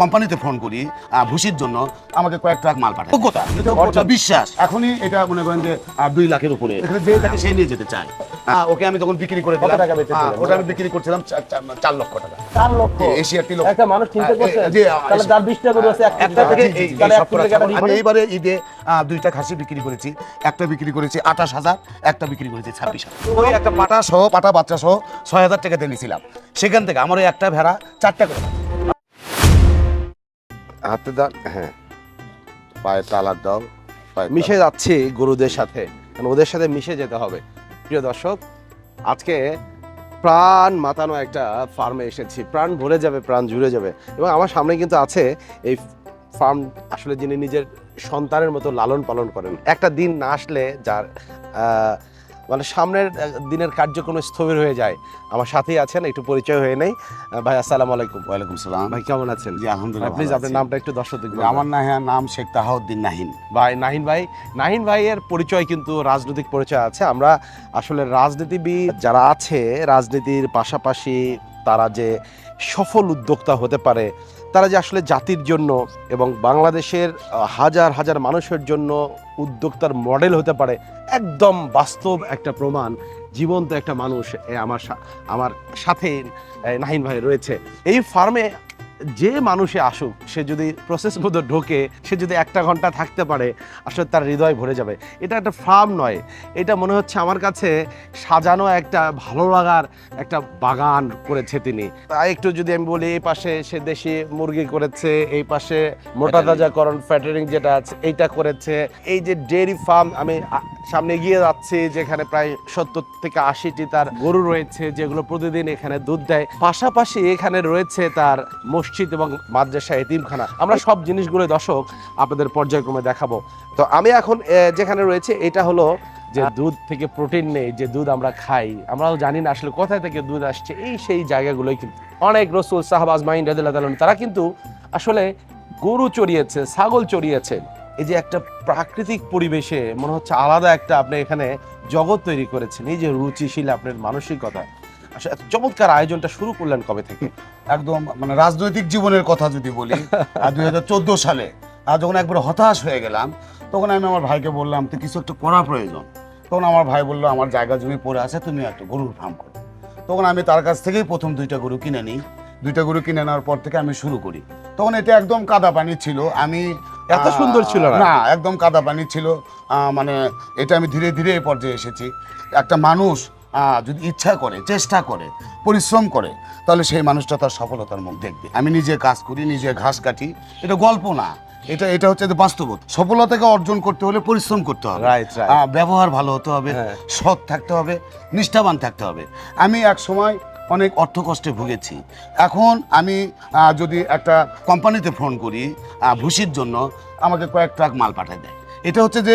কোম্পানিতে ফোন করি ভুসির জন্য, আমাকে কয়েক ট্রাক মাল পাঠায়। যোগ্যতা, বিশ্বাস। এখনই এটা মনে করেন যে 2 লাখের উপরে, এখানে যে থাকে সে নিয়ে যেতে চায়। ওকে আমি তখন বিক্রি করে দিলাম। ওটা আমি বিক্রি করছিলাম 4 লক্ষ টাকা। 4 লক্ষ এশিয়ার টিলো একটা মানুষ চিন্তা করছে তাহলে যার 20টা গরু আছে একটা থেকে আমি এইবারে ঈদে 2টা খাসি বিক্রি করেছি, একটা বিক্রি করেছি 28,000, একটা বিক্রি করেছি 26,000। ওই একটা পাটা সহ, পাটা বাচ্চা সহ 6,000 টাকা দিয়ে নিয়েছিলাম। সেখান থেকে আমার ওই একটা ভেড়া 4টা করে হাতে দাও, হ্যাঁ, পায়ে তালার দাও, মিশে যাচ্ছি গরুদের সাথে, কারণ ওদের সাথে মিশে যেতে হবে। প্রিয় দর্শক, আজকে প্রাণ মাতানো একটা ফার্মে এসেছি, প্রাণ ভরে যাবে, প্রাণ জুড়ে যাবে। এবং আমার সামনে কিন্তু আছে এই ফার্ম, আসলে যিনি নিজের সন্তানের মতো লালন পালন করেন। একটা দিন না আসলে যার মানে সামনের দিনের কার্যক্রম স্থবির হয়ে যায়। আমার সাথেই আছেন, একটু পরিচয় হয়ে নেই। ভাই আসসালামু আলাইকুম। ওয়ালাইকুম সালাম। ভাই কেমন আছেন? জি আলহামদুলিল্লাহ। প্লিজ আপনার নামটা একটু দর্শক দেখবেন। আমার নাম শেখ তাহাউদ্দিন নাহিন। ভাই নাহিন ভাইয়ের পরিচয় কিন্তু রাজনৈতিক পরিচয় আছে। আমরা আসলে রাজনীতিবিদ যারা আছে, রাজনীতির পাশাপাশি তারা যে সফল উদ্যোক্তা হতে পারে, তারা যে আসলে জাতির জন্য এবং বাংলাদেশের হাজার হাজার মানুষের জন্য উদ্যোক্তার মডেল হতে পারে, একদম বাস্তব একটা প্রমাণ, জীবন্ত একটা মানুষ আমার সাথে নাহিন ভাই রয়েছে। এই ফার্মে যে মানুষে আসুক, সে যদি প্রসেস মধ্যে ঢোকে, সে যদি 1 ঘন্টা থাকতে পারে, আসলে তার হৃদয় ভরে যাবে। এটা একটা ফার্ম নয়, এটা মনে হচ্ছে আমার কাছে সাজানো একটা ভালো লাগার একটা বাগান করেছে তিনি। তাই একটু যদি আমি বলি, এই পাশে সে দেশি মুরগি করেছে, এই পাশে মোটা তাজাকরণ ফ্যাটারিং যেটা আছে এইটা করেছে। এই যে ডেয়ারি ফার্ম, আমি সামনে এগিয়ে যাচ্ছি, যেখানে প্রায় 70 থেকে 80টি তার গরু রয়েছে, যেগুলো প্রতিদিন এখানে দুধ দেয়। পাশাপাশি এখানে রয়েছে তার মসজিদ এবং মাদ্রাসা, এতিমখানা। আমরা সব জিনিসগুলো দর্শক আপনাদের পর্যায়ক্রমে দেখাবো। তো আমি এখন যেখানে রয়েছে, এটা হলো যে দুধ থেকে প্রোটিন নেই, যে দুধ আমরা খাই, আমরাও জানি না আসলে কোথায় থেকে দুধ আসছে। এই সেই জায়গাগুলোই কিন্তু অনেক রাসূল সাহাবা আজমাইন রাদিয়াল্লাহু তাআলা তারা কিন্তু আসলে গরু চড়িয়েছে, ছাগল চড়িয়েছে। এই যে একটা প্রাকৃতিক পরিবেশে মনে হচ্ছে আলাদা একটা আপনি এখানে জগৎ তৈরি করেছেন। এই যে রুচিশীল আপনার মানসিকতা, আসলে এত চমৎকার আয়োজনটা শুরু করলেন কবে থেকে? একদম মানে রাজনৈতিক জীবনের কথা যদি বলি, 2014 সালে যখন একবার হতাশ হয়ে গেলাম, তখন আমি আমার ভাইকে বললাম তো কিছু একটা করা প্রয়োজন। তখন আমার ভাই বললো আমার জায়গা জমি পড়ে আছে, তুমি একটা গরুর ফার্ম করো। তখন আমি তার কাছ থেকেই প্রথম 2টা গরু কিনে নিই। 2টা গরু কিনে নেওয়ার পর থেকে আমি শুরু করি। তখন এটা একদম কাদা পানি ছিল, আমি এত সুন্দর ছিল না, একদম কাদা পানি ছিল। মানে এটা আমি ধীরে ধীরে এই পর্যায়ে এসেছি। একটা মানুষ যদি ইচ্ছা করে, চেষ্টা করে, পরিশ্রম করে, তাহলে সেই মানুষটা তার সফলতার মুখ দেখবে। আমি নিজে কাজ করি, নিজে ঘাস কাটি, এটা গল্প না, এটা হচ্ছে বাস্তবতা। সফলতাকে অর্জন করতে হলে পরিশ্রম করতে হবে, ব্যবহার ভালো হতে হবে, সৎ থাকতে হবে, নিষ্ঠাবান থাকতে হবে। আমি এক সময় অনেক অর্থ কষ্টে ভুগেছি। এখন আমি যদি একটা কোম্পানিতে ফোন করি ভুসির জন্য, আমাকে কয়েক ট্রাক মাল পাঠায় দেয়। এটা হচ্ছে যে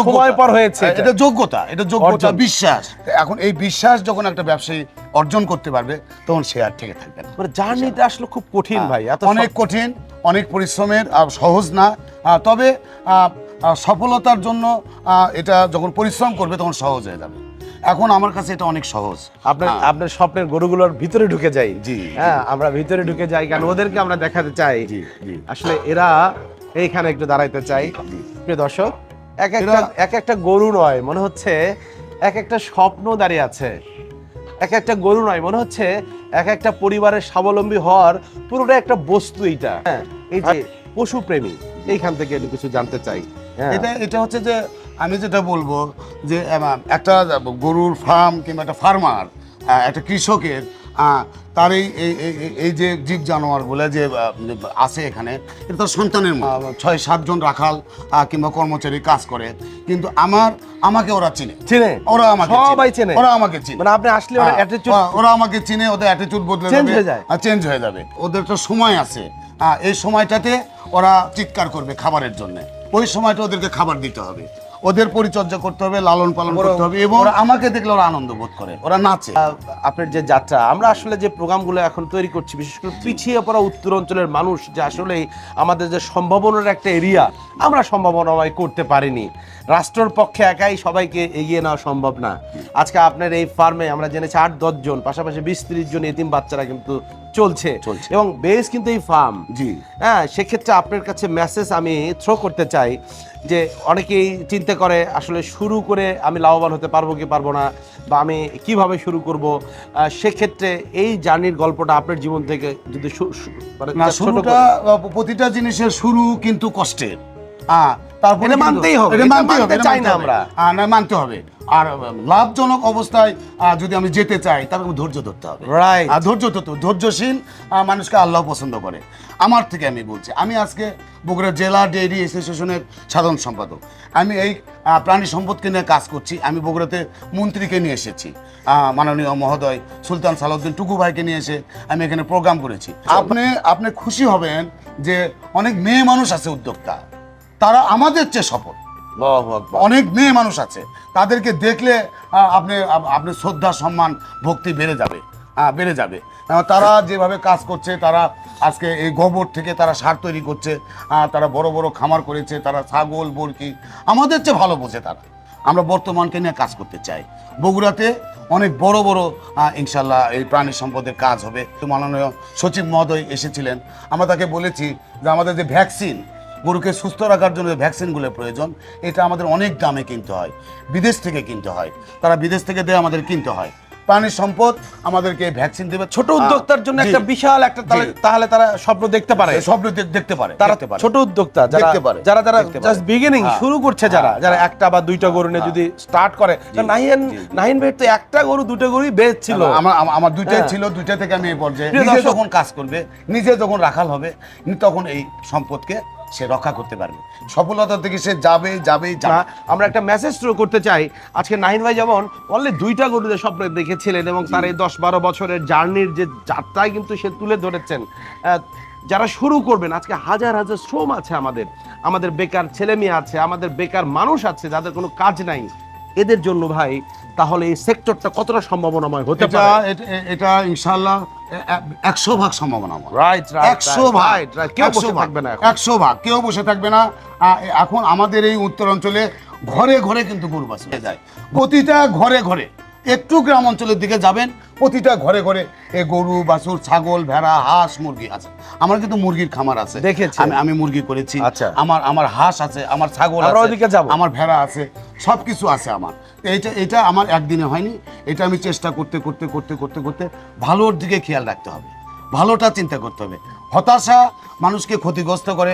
সময় পর হয়েছে, এটা যোগ্যতা, বিশ্বাস। এখন এই বিশ্বাস যখন একটা ব্যবসায়ী অর্জন করতে পারবে, তখন সে আর থেকে থাকবে না। মানে জার্নিটা আসলে খুব কঠিন ভাই, অনেক কঠিন, অনেক পরিশ্রমের, সহজ না। তবে সফলতার জন্য এটা যখন পরিশ্রম করবে তখন সহজ হয়ে যাবে। এখন আমার কাছে এটা অনেক সহজ। আপনার স্বপ্নের গরুগুলোর ভিতরে ঢুকে যাই। জি হ্যাঁ, আমরা ভিতরে ঢুকে যাই, কারণ ওদেরকে আমরা দেখাতে চাই। আসলে এরা এইখানে একটু দাঁড়াইতে চাই। প্রিয় দর্শক, এক একটা গরু নয়, মনে হচ্ছে এক একটা স্বপ্ন দাঁড়িয়ে আছে। এক একটা গরু নয়, মনে হচ্ছে এক একটা পরিবারের স্বাবলম্বী হওয়ার পুরোটা একটা বস্তু। এইটা এই যে পশু প্রেমী, এইখান থেকে একটু কিছু জানতে চাই। এটা হচ্ছে যে আমি যেটা বলবো যে একটা গরুর ফার্ম কিংবা একটা ফার্মার, একটা কৃষকের তার এই যে জীব জানোয়ারগুলো যে আছে এখানে, এটা তার সন্তানের 6-7 জন রাখাল কিংবা কর্মচারী কাজ করে, কিন্তু আমাকে ওরা চিনে, ওরা আমাকে চিনে। মানে আপনি আসলে ওরা আমাকে চিনে, ওদের অ্যাটিটিউড বদলে যাবে, চেঞ্জ হয়ে যাবে। ওদের একটা সময় আছে, এই সময়টাতে ওরা চিৎকার করবে খাবারের জন্য। ওই সময়টা ওদেরকে খাবার দিতে হবে, ওদের পরিচর্যা করতে হবে, লালন পালন করতে হবে, এবং আমাকে দেখলে ওরা আনন্দ বোধ করে, ওরা নাচে। আপনার যে যাত্রা, আমরা আসলে যে প্রোগ্রামগুলো এখন তৈরি করছি, বিশেষ করে পিছিয়ে পড়া উত্তর অঞ্চলের মানুষ, যে আসলে আমাদের যে সম্ভাবনার একটা এরিয়া, আমরা সম্ভাবনাময় করতে পারিনি। রাষ্ট্রের পক্ষে একাই সবাইকে এগিয়ে নেওয়া সম্ভব না। আজকে আপনার এই ফার্মে আমরা জেনেছি 8-10 জন, পাশাপাশি 20-30 জন এতিম বাচ্চারা কিন্তু চলছে চলছে। এবং বেস কিন্তু এই ফার্ম। জি। হ্যাঁ, সেক্ষেত্রে আপনার কাছে মেসেজ আমি থ্রো করতে চাই যে অনেকেই চিন্তা করে আসলে শুরু করে আমি লাভবান হতে পারবো কি পারবো না, বা আমি কিভাবে শুরু করব। সেক্ষেত্রে এই জার্নির গল্পটা আপনার জীবন থেকে যদি মানে না, ছোট শুরুটা প্রতিটা জিনিসের শুরু কিন্তু কষ্টের। তারপরে এটা মানতেই হবে, এটা এটা মানতে হবে, মানতে এটা চাই মানতে না হবে। আমরা। না, মানতে হবে। আর লাভজনক অবস্থায় যদি আমি যেতে চাই তাহলে আমাকে ধৈর্য ধরতে হবে। Right. আর ধৈর্যশীল মানুষকে আল্লাহ পছন্দ করে। আমার থেকে আমি বলছি, আমি আজকে বগুড়া জেলা ডেইরি অ্যাসোসিয়েশনের সাধারণ সম্পাদক। আমি এই প্রাণী সম্পদকে নিয়ে কাজ করছি। আমি বগুড়াতে মন্ত্রীকে নিয়ে এসেছি, মাননীয় মহোদয় সুলতান সালাউদ্দিন টুকু ভাইকে নিয়ে এসে আমি এখানে প্রোগ্রাম করেছি। আপনি খুশি হবেন যে অনেক মেয়ে মানুষ আছে উদ্যোক্তা, তারা আমাদের চেয়ে সফল। আল্লাহু আকবার। অনেক মেয়ে মানুষ আছে, তাদেরকে দেখলে আপনি শ্রদ্ধা, সম্মান, ভক্তি বেড়ে যাবে, বেড়ে যাবে। তারা যেভাবে কাজ করছে, তারা আজকে এই গোবর থেকে তারা সার তৈরি করছে, তারা বড় বড় খামার করেছে, তারা ছাগল বরকি আমাদের চেয়ে ভালো বোঝে তারা। আমরা বর্তমানকে নিয়ে কাজ করতে চাই। বগুড়াতে অনেক বড় বড় ইনশাল্লাহ এই প্রাণী সম্পদের কাজ হবে। মাননীয় সচিব মহোদয় এসেছিলেন, আমরা তাকে বলেছি যে আমাদের যে ভ্যাকসিন, গরুকে সুস্থ রাখার জন্য যে ভ্যাকসিনগুলো প্রয়োজন, এটা আমাদের অনেক দামে কিনতে হয়, বিদেশ থেকে কিনতে হয়, তারা বিদেশ থেকে দিয়ে আমাদের কিনতে হয়। প্রাণী সম্পদ আমাদেরকে ভ্যাকসিন দেবে। ছোট উদ্যোক্তার জন্য একটা বিশাল একটা তাহলে তারা স্বপ্ন দেখতে পারে, স্বপ্ন দেখতে পারে। তারা ছোট উদ্যোক্তা যারা দেখতে পারে, যারা দেখতে পারে। জাস্ট বিগিনিং শুরু করছে, যারা একটা বা দুইটা গরু নিয়ে যদি স্টার্ট করে। নাহিন ভাই তো একটা গরু দুটো গরুই বেচ ছিল। আমার দুইটাই ছিল, দুইটা থেকে আমি এই পর্যায়ে প্রিয় নিজে দর্শক, যখন কাজ করবে, নিজে যখন রাখাল হবে, তখন এই সম্পদকে সে রক্ষা করতে পারবে। সফলতার দিকে সে যাবে যাবে যাবে। আমরা একটা মেসেজ থ্রো করতে চাই। আজকে নাহিন ভাই যেমন অনলি দুইটা গরুদের স্বপ্ন দেখেছিলেন এবং তার এই 10-12 বছরের জার্নির যে যাত্রায় কিন্তু সে তুলে ধরেছেন। যারা শুরু করবেন, আজকে হাজার হাজার শ্রম আছে, আমাদের বেকার ছেলে মেয়ে আছে, আমাদের বেকার মানুষ আছে যাদের কোনো কাজ নাই, এদের জন্য ভাই তাহলে এই সেক্টরটা কতটা সম্ভাবনাময় হতে পারে? এটা ইনশাআল্লাহ 100% সম্ভাবনা। রাইট, 100%। কেউ বসে থাকবে না এখন। 100% কেউ বসে থাকবে না। এখন আমাদের এই উত্তর অঞ্চলে ঘরে ঘরে কিন্তু গরু বাছুর হয়ে যায়। প্রতিটা ঘরে ঘরে, একটু গ্রাম অঞ্চলের দিকে যাবেন, প্রতিটা ঘরে ঘরে এই গরু বাছুর, ছাগল, ভেড়া, হাঁস, মুরগি আছে। আমার কিন্তু মুরগির খামার আছে, দেখেছি। আমি মুরগি করেছি। আচ্ছা। আমার হাঁস আছে, আমার ছাগল আমরা আছে, ওদিকে যাবো। আমার ভেড়া আছে, সব কিছু আছে আমার। তো এটা আমার একদিনে হয়নি। এটা আমি চেষ্টা করতে করতে করতে করতে করতে ভালোর দিকে খেয়াল রাখতে হবে, ভালোটা চিন্তা করতে হবে। হতাশা মানুষকে ক্ষতিগ্রস্ত করে।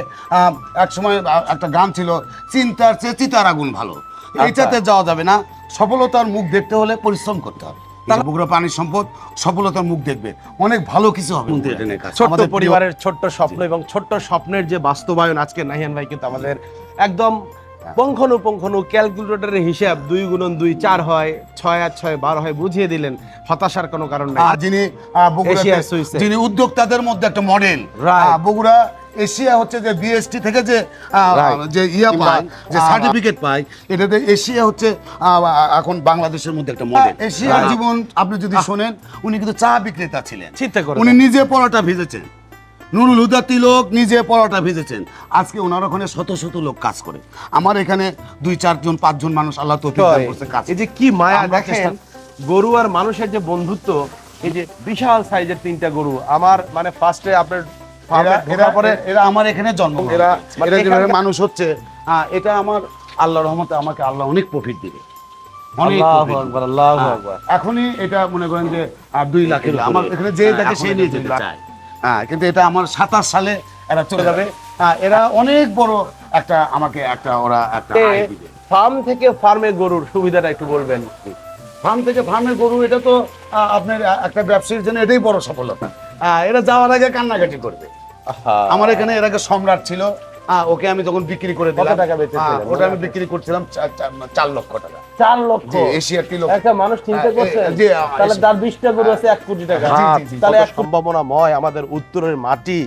এক সময় একটা গান ছিল, চিন্তার চেয়ে চিতার আগুন ভালো। এইটাতে যাওয়া যাবে না। সফলতার মুখ দেখতে হলে পরিশ্রম করতে হবে। বগুড়া প্রাণী সম্পদ সফলতার মুখ দেখবে, অনেক ভালো কিছু হবে। ছোট্ট পরিবারের ছোট্ট স্বপ্ন এবং ছোট্ট স্বপ্নের যে বাস্তবায়ন, আজকে নাহিয়ান ভাই কিন্তু আমাদের একদম পুঙ্খানুপুঙ্খানু ক্যালকুলেটরের হিসাব 2 × 2 4 হয়, 6 আর 6 12 হয় বুঝিয়ে দিলেন। হতাশার কোনো কারণ নেই। যিনি এশিয়া সুইসে। যিনি উদ্যোক্তাদের মধ্যে একটা মডেল। Right. বগুড়া এশিয়া হচ্ছে যে বিএসটি থেকে যে Right. যে পায়, যে সার্টিফিকেট পায়, এটাতে এশিয়া হচ্ছে এখন বাংলাদেশের মধ্যে একটা মডেল। এশিয়ার জীবন আপনি যদি শোনেন, উনি কিন্তু চা বিক্রেতা ছিলেন। চিন্তা করে উনি নিজে পরোটা ভেজেছেন। নুরুল হুদা তিলক নিজে পরোটা ভেজেছেন। আজকে ওনার ওখানে শত শত লোক কাজ করে। আমার এখানে 2-4 জন 5 জন মানুষ আল্লাহ তৌফিক দান করছে কাজ। এই যে কি মায়া আমরা দেখেন, গরু আর মানুষের যে বন্ধুত্ব, এই যে বিশাল সাইজের 3টা গরু আমার মানে ফার্স্টে আপনার এরা আমার এখানে জন্ম, মানে যেভাবে এখানকার- মানুষ হচ্ছে, এটা আমার আল্লাহর রহমতে আমাকে আল্লাহ অনেক প্রফিট দিবে, অনেক আল্লাহু profit আকবার, দিবে। আল্লাহু হ্যাঁ, আকবার। এখনই এটা মনে করেন যে 2 লাখের আমার এখানে যে দেখে এখন সেই এটা নিয়ে 2 যেতে লাখ। চায়। কিন্তু এটা আমার 27 সালে এরা চলে যাবে। এরা অনেক বড় একটা আমাকে একটা ওরা একটা আয় দিবে। ফার্ম থেকে ফার্মে গরুর সুবিধাটা একটু বলবেন। ফার্ম থেকে ফার্মের গরু, এটা তো আপনার একটা ব্যবসায়ীর জন্য এটাই বড় সফলতা। এরা যাওয়ার আগে কান্নাকাটি করবে। আমার এখানে এর আগে সম্রাট ছিল, ওকে আমি যখন বিক্রি করে দিলাম, কত টাকা বেচেছিলেন? ওটা আমি বিক্রি করছিলাম 4 লক্ষ টাকা। 4 লক্ষ? জি, এশিয়ার কিলো। একটা মানুষ চিন্তা করছে, জি, তাহলে যার 20টা গরু আছে 1 কোটি টাকা। তাহলে সম্ভাবনাময় আমাদের উত্তরের মাটি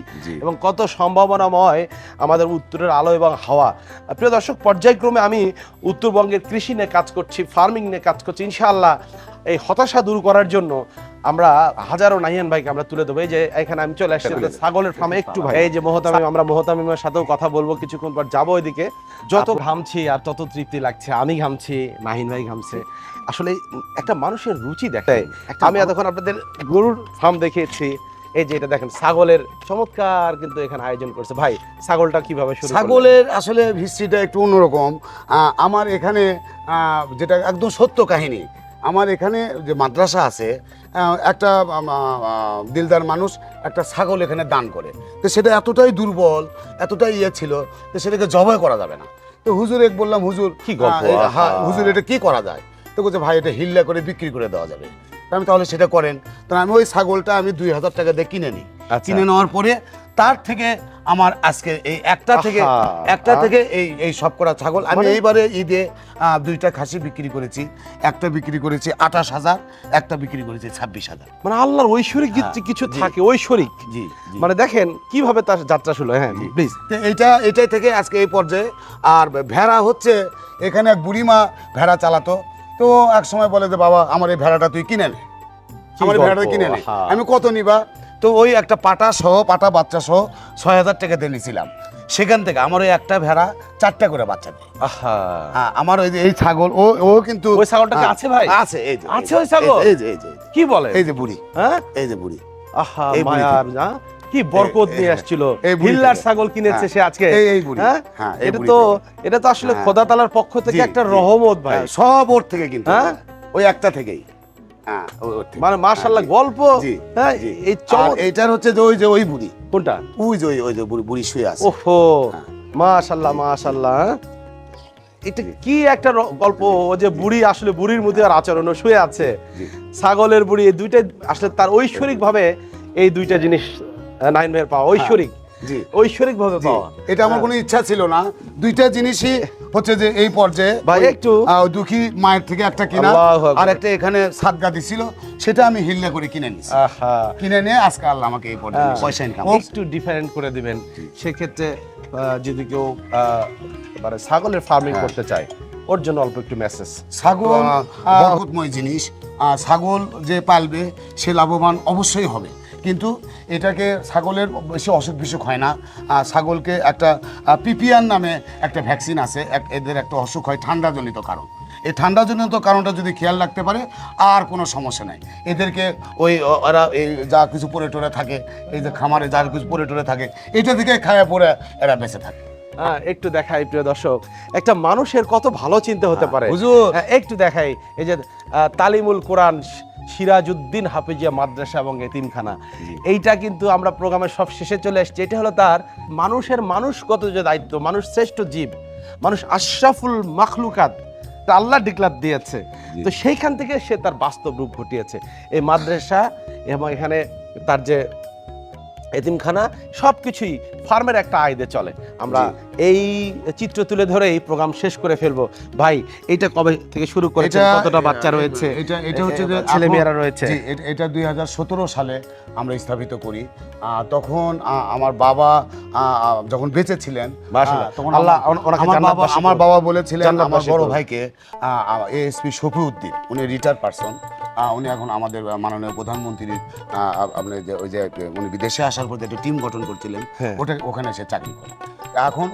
এবং কত সম্ভাবনাময় আমাদের উত্তরের আলো এবং হাওয়া। প্রিয় দর্শক, পর্যায়ক্রমে আমি উত্তরবঙ্গের কৃষি নিয়ে কাজ করছি, ফার্মিং নিয়ে কাজ করছি। ইনশাআল্লাহ এই হতাশা দূর করার জন্য আমরা হাজারো নাহিয়ান ভাইকে আমরা তুলে দেবো। এই যে এখানে আমি চলে আসছি ছাগলের ফার্মে একটু ভাই, এই যে মোহতামিম, আমরা মোহতামিমের সাথেও কথা বলবো কিছুক্ষণ পর, যাবো ওইদিকে। যত ঘামছি আর তত তৃপ্তি লাগছে। আমি ঘামছি, নাহিন ভাই ঘামছে। আসলে একটা মানুষের রুচি দেখায়। আমি এতক্ষণ আপনাদের গরুর ফার্ম দেখিয়েছি, এই যে এটা দেখেন ছাগলের চমৎকার কিন্তু এখানে আয়োজন করছে ভাই। ছাগলটা কিভাবে শুরু করলেন? ছাগলের আসলে হিস্ট্রিটা একটু অন্যরকম। আমার এখানে যেটা একদম সত্য কাহিনী, আমার এখানে যে মাদ্রাসা আছে, একটা দিলদার মানুষ একটা ছাগল এখানে দান করে। তো সেটা এতটাই দুর্বল, এতটাই ছিল, তো সেটাকে জবাই করা যাবে না। তো হুজুরে বললাম, হুজুর কি গল্প, হ্যাঁ হুজুর এটা কি করা যায়? তো বলছে ভাই এটা হিল্লা করে বিক্রি করে দেওয়া যাবে। তো আমি তাহলে সেটা করেন। তো আমি ওই ছাগলটা আমি 2000 টাকা দিয়ে কিনে নিই। আচ্ছা। কিনে নেওয়ার পরে তার থেকে আমার আজকে এই একটা থেকে এই সব করা ছাগল আমি এইবারে ঈদে 2টা খাসি বিক্রি করেছি। একটা বিক্রি করেছি 28,000, একটা বিক্রি করেছি 26,000। মানে আল্লাহর ঐশ্বরিক কিছু থাকে, ঐশ্বরিক। জি মানে দেখেন কিভাবে তার যাত্রা শুরু। হ্যাঁ প্লিজ। তো এটাই থেকে আজকে এই পর্যায়ে। আর ভেড়া হচ্ছে, এখানে এক বুড়িমা ভেড়া চালাতো। তো এক সময় বলে যে বাবা আমার এই ভেড়াটা তুই কিনে নে, আমার এই ভেড়াটা কিনে নে। আমি কত নিবা? তো ওই একটা পাটা বাচ্চা সহ 6,000 টাকা দিয়ে নিয়েছিলাম। সেখান থেকে আমার ওই একটা ভেড়া 4টা করে বাচ্চা দেয়। হ্যাঁ, আমার ওই যে এই ছাগল ও কিন্তু ওই ছাগলটা কি আছে ভাই? আছে, এই যে আছে ওই ছাগল? এই যে কি বলে? এই যে বুড়ি, হ্যাঁ এই যে বুড়ি। আহা এই বুড়ি মায়ার না কি বরকত নিয়ে আসছিল। হিল্লার ছাগল কিনেছে সে আজকে। এই বুড়ি। হ্যাঁ এটা তো আসলে খোদা তাআলার পক্ষ থেকে একটা রহমত ভাই। সব ওর থেকে কিন্তু, হ্যাঁ ওই একটা থেকেই। মানে মাশাআল্লাহ গল্প। হ্যাঁ এই এইটার হচ্ছে যে ওই বুড়ি। কোনটা? ওই যে বুড়ি শুয়ে আছে। ওহো মাশাআল্লাহ মাশাআল্লাহ। এটা কি একটা গল্প। ও যে বুড়ি আসলে বুড়ির মধ্যে আর আচরণ শুয়ে আছে। ছাগলের বুড়ি, এই দুইটা আসলে তার ঐশ্বরিক ভাবে এই দুইটা জিনিস নাইন ভাইয়ের পাওয়া ঐশ্বরিক। জি, ঐশ্বরিক ভাবে পাওয়া। এটা আমার কোনো ইচ্ছা ছিল না। দুইটা জিনিসই হচ্ছে যে এই পর্যায়ে ভাই একটু দুঃখী মায়ের থেকে একটা কিনা, আর একটা এখানে সাদগা দিছিল, সেটা আমি হিল্লা করে কিনে নিয়েছি। কিনে নিয়ে আজকে আল্লাহ আমাকে এই পর্যায়ে পয়সা ইনকাম। একটু ডিফারেন্ট করে দিবেন সেক্ষেত্রে। যদি কেউ মানে ছাগলের ফার্মিং করতে চায় ওর জন্য অল্প একটু মেসেজ। ছাগল বরকতময় জিনিস। ছাগল যে পালবে সে লাভবান অবশ্যই হবে, কিন্তু এটাকে ছাগলের বেশি অসুখ বিসুখ হয় না। ছাগলকে একটা পিপিআর নামে একটা ভ্যাকসিন আছে, এদের একটা অসুখ হয় ঠান্ডাজনিত কারণ। এই ঠান্ডাজনিত কারণটা যদি খেয়াল রাখতে পারে আর কোনো সমস্যা নাই। এদেরকে ওরা এই যা কিছু পরে টরে থাকে, এই যে খামারে যা কিছু পরে টরে থাকে, এটা থেকে খায়া পরে এরা বেঁচে থাকে। একটু দেখাই প্রিয় দর্শক, একটা মানুষের কত ভালো চিন্তা হতে পারে হুজুর। একটু দেখাই। এই যে তালিমুল কোরআন সিরাজউদ্দিন হাফিজিয়া মাদ্রাসা এবং এতিমখানা, এইটা কিন্তু আমরা প্রোগ্রামের সব শেষে চলে এসেছি। এটা হলো তার মানুষগত যে দায়িত্ব। মানুষ শ্রেষ্ঠ জীব, মানুষ আশরাফুল মাখলুকাত, আল্লাহ ডিক্লার দিয়েছে। তো সেইখান থেকে সে তার বাস্তব রূপ ঘটিয়েছে এই মাদ্রাসা এবং এখানে তার যে এতিমখানা, সবকিছুই ফার্মের একটা আয়দে চলে। আমরা এই চিত্র তুলে ধরে এই প্রোগ্রাম শেষ করে ফেলবো। ভাই এটা কবে থেকে শুরু করেছেন? কতটা বাচ্চা রয়েছে? এটা হচ্ছে যে ছেলেমেয়েরা রয়েছে। এটা 2017 সালে আমরা স্থাপিত করি। তখন আমার বাবা যখন বেঁচে ছিলেন, তখন আমার বাবা বলেছিলেন আমার বড় ভাইকে, এএসপি শফিউদ্দিন, উনি রিটায়ার্ড পারসন, উনি এখন আমাদের মাননীয় প্রধানমন্ত্রীর আপনি যে ওই যে উনি বিদেশে আসার পর একটা টিম গঠন করছিলেন, ওখানে সে চাকরি করে। এখন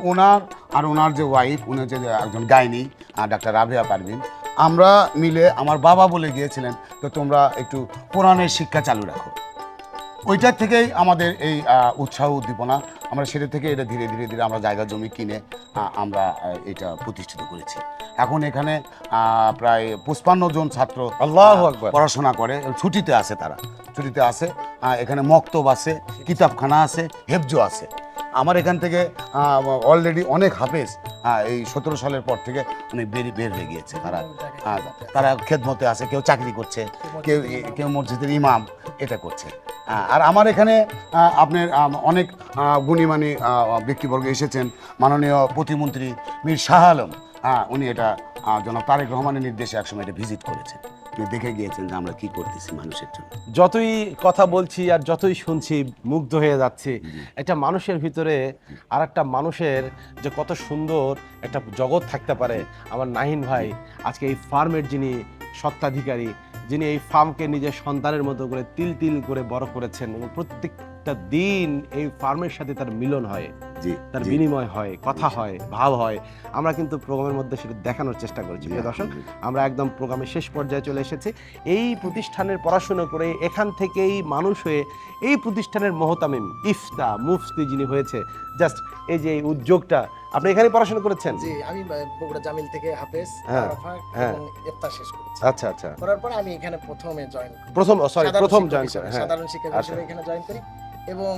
ওনার যে ওয়াইফ, উনি হচ্ছে একজন গাইনি, ডাক্তার রাবেয়া পারভিন, আমরা মিলে আমার বাবা বলে গিয়েছিলেন তো তোমরা একটু কোরআনের শিক্ষা চালু রাখো। ওইটার থেকেই আমাদের এই উৎসাহ উদ্দীপনা। আমরা সেটা থেকে এটা ধীরে ধীরে ধীরে আমরা জায়গা জমি কিনে আমরা এটা প্রতিষ্ঠিত করেছি। এখন এখানে প্রায় 55 জন ছাত্র আল্লাহু আকবার পড়াশোনা করে, ছুটিতে আছে, তারা ছুটিতে আছে। এখানে মক্তব আছে, কিতাবখানা আছে, হেফজো আছে। আমার এখান থেকে অলরেডি অনেক হাফেজ এই 17 সালের পর থেকে অনেক বের হয়ে গিয়েছে। তারা খেদমতে আছে, কেউ চাকরি করছে, কেউ মসজিদের ইমাম এটা করছে। আর আমার এখানে আপনার অনেক গুণীমানী ব্যক্তিবর্গ এসেছেন। মাননীয় প্রতিমন্ত্রী মীর শাহ আলম, উনি এটা জনাব তারেক রহমানের নির্দেশে একসময় এটা ভিজিট করেছেন, দেখে গিয়েছেন যে আমরা কি করতেছি মানুষের জন্য। যতই কথা বলছি আর যতই শুনছি মুগ্ধ হয়ে যাচ্ছি। একটা মানুষের ভিতরে আর একটা মানুষের যে কত সুন্দর একটা জগৎ থাকতে পারে। আমার নাহিন ভাই আজকে এই ফার্মের যিনি স্বত্বাধিকারী, যিনি এই ফার্মকে নিজের সন্তানের মতো করে তিল তিল করে বড় করেছেন এবং প্রত্যেকটা দিন এই ফার্মের সাথে তার মিলন হয়। জি, তার জি। বিনিময় হয়, কথা হয়, ভাব হয়। আমরা কিন্তু প্রোগ্রামের মধ্যে সেটা দেখানোর চেষ্টা করেছি। প্রিয় দর্শক, আমরা একদম প্রোগ্রামের শেষ পর্যায়ে চলে এসেছি। এই প্রতিষ্ঠানের পড়াশোনা করে এখান থেকেই মানুষ হয়ে এই প্রতিষ্ঠানের মহতামিম, ইফতা, মুফতি যিনি হয়েছে, জাস্ট এই যে এই উদ্যোগটা, আপনি এখানেই পড়াশোনা করেছেন? জি, আমি বগুড়া জামিল থেকে হাফেজ, হ্যাঁ, আরাফা হ্যাঁ। এবং ইফতার শেষ করেছি। আচ্ছা, আচ্ছা। করার পরে আমি এখানে প্রথমে জয়েন প্রথম জয়েন করে, হ্যাঁ। সাধারণ শিক্ষক আচ্ছা। হিসেবে এখানে জয়েন করি এবং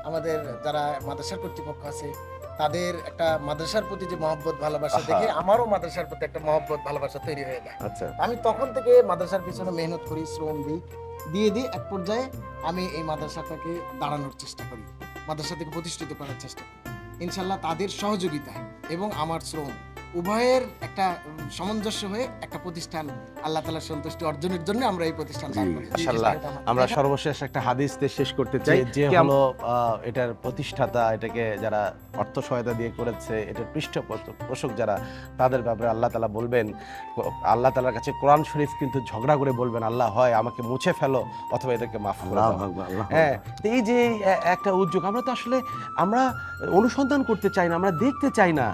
আমাদের যারা মাদ্রাসার কর্তৃপক্ষ আছে তাদের একটা মাদ্রাসার প্রতি যে মহব্বত ভালোবাসা আহা। দেখে আমারও মাদ্রাসার প্রতি একটা মহব্বত ভালোবাসা তৈরি হয়ে যায়। আচ্ছা। আমি তখন থেকে মাদ্রাসার পিছনে মেহনত করি, শ্রম দিই এক পর্যায়ে আমি এই মাদ্রাসাটাকে দাঁড়ানোর চেষ্টা করি, মাদ্রাসা থেকে প্রতিষ্ঠিত করার চেষ্টা করি। ইনশাল্লাহ তাদের সহযোগিতায় এবং আমার শ্রম উভয়ের একটা সামঞ্জস্য হয়ে একটা প্রতিষ্ঠান আল্লাহ তাআলার সন্তুষ্টি অর্জনের জন্য আমরা এই প্রতিষ্ঠান দাঁড় করেছি। ইনশাআল্লাহ আমরা সর্বশেষ একটা হাদিস দিয়ে শেষ করতে চাই, যে হলো এটার প্রতিষ্ঠাতা, এটাকে যারা অর্থ সহায়তা দিয়ে করেছে, এটার পৃষ্ঠপোষক যারা, তাদের ব্যাপারে আল্লাহ তাআলা বলবেন, আল্লাহ তাআলার কাছে কোরআন শরীফ কিন্তু ঝগড়া করে বলবেন, আল্লাহ হয় আমাকে মুছে ফেলো অথবা এদেরকে মাফ করে দাও। হ্যাঁ, তো এই যে একটা উদ্যোগ, আমরা তো আসলে আমরা অনুসন্ধান করতে চাই না, আমরা দেখতে চাই না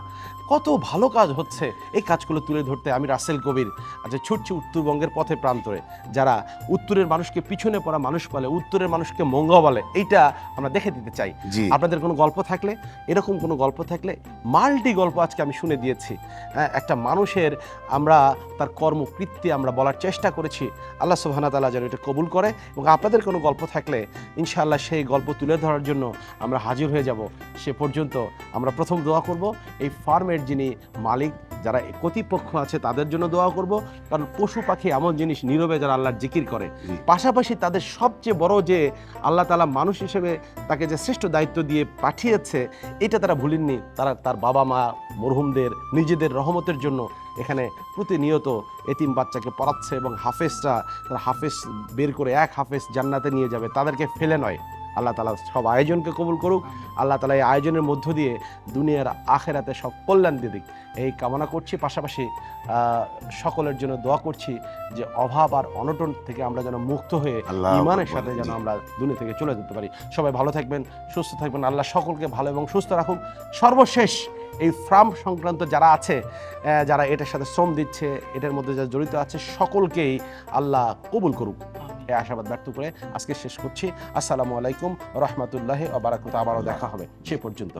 কত ভালো কাজ হচ্ছে। এই কাজগুলো তুলে ধরতে আমি রাসেল কবির আচ্ছা ছুটছি উত্তরবঙ্গের পথে প্রান্তরে, যারা উত্তরের মানুষকে পিছনে পড়া মানুষ বলে, উত্তরের মানুষকে মঙ্গা বলে, এইটা আমরা দেখে দিতে চাই। জি। আপনাদের কোনো গল্প থাকলে, এরকম কোনো গল্প থাকলে, মাল্টি গল্প আজকে আমি শুনে দিয়েছি। হ্যাঁ, একটা মানুষের আমরা তার কর্মকৃত্যে আমরা বলার চেষ্টা করেছি। আল্লাহ সুবহানাহু ওয়া তাআলা যেন এটা কবুল করে, এবং আপনাদের কোনো গল্প থাকলে ইনশাআল্লাহ সেই গল্প তুলে ধরার জন্য আমরা হাজির হয়ে যাব। সে পর্যন্ত আমরা প্রথম দোয়া করব এই ফার্মের যিনি মালিক, যারা কর্তৃপক্ষ আছে তাদের জন্য দোয়া করব, কারণ পশু পাখি এমন জিনিস নীরবে যারা আল্লাহর জিকির করে, পাশাপাশি তাদের সবচেয়ে বড় যে আল্লাহ তাআলা মানুষ হিসেবে তাকে যে শ্রেষ্ঠ দায়িত্ব দিয়ে পাঠিয়েছে, এটা তারা ভুলেননি। তারা তার বাবা মা মরহুমদের নিজেদের রহমতের জন্য এখানে প্রতিনিয়ত এতিম বাচ্চাকে পড়াচ্ছে, এবং হাফেজরা তারা হাফেজ বের করে এক হাফেজ জান্নাতে নিয়ে যাবে, তাদেরকে ফেলে নয়। আল্লাহ তাআলা সব আয়োজনকে কবুল করুক। আল্লাহ তাআলা এই আয়োজনের মধ্য দিয়ে দুনিয়ার আখেরাতে সব কল্যাণ দিক, এই কামনা করছি। পাশাপাশি সকলের জন্য দোয়া করছি যে অভাব আর অনটন থেকে আমরা যেন মুক্ত হয়ে ঈমানের সাথে যেন আমরা দুনিয়া থেকে চলে যেতে পারি। সবাই ভালো থাকবেন, সুস্থ থাকবেন, আল্লাহ সকলকে ভালো এবং সুস্থ রাখুক। সর্বশেষ এই ফার্ম সংক্রান্ত যারা আছে, যারা এটার সাথে শ্রম দিচ্ছে, এটার মধ্যে যারা জড়িত আছে, সকলকেই আল্লাহ কবুল করুক, এই আশাবাদ ব্যক্ত করে আজকে শেষ করছি। আসসালামু আলাইকুম রহমতুল্লাহি ওয়া বারাকাতুহু। আবারও দেখা হবে সে পর্যন্ত।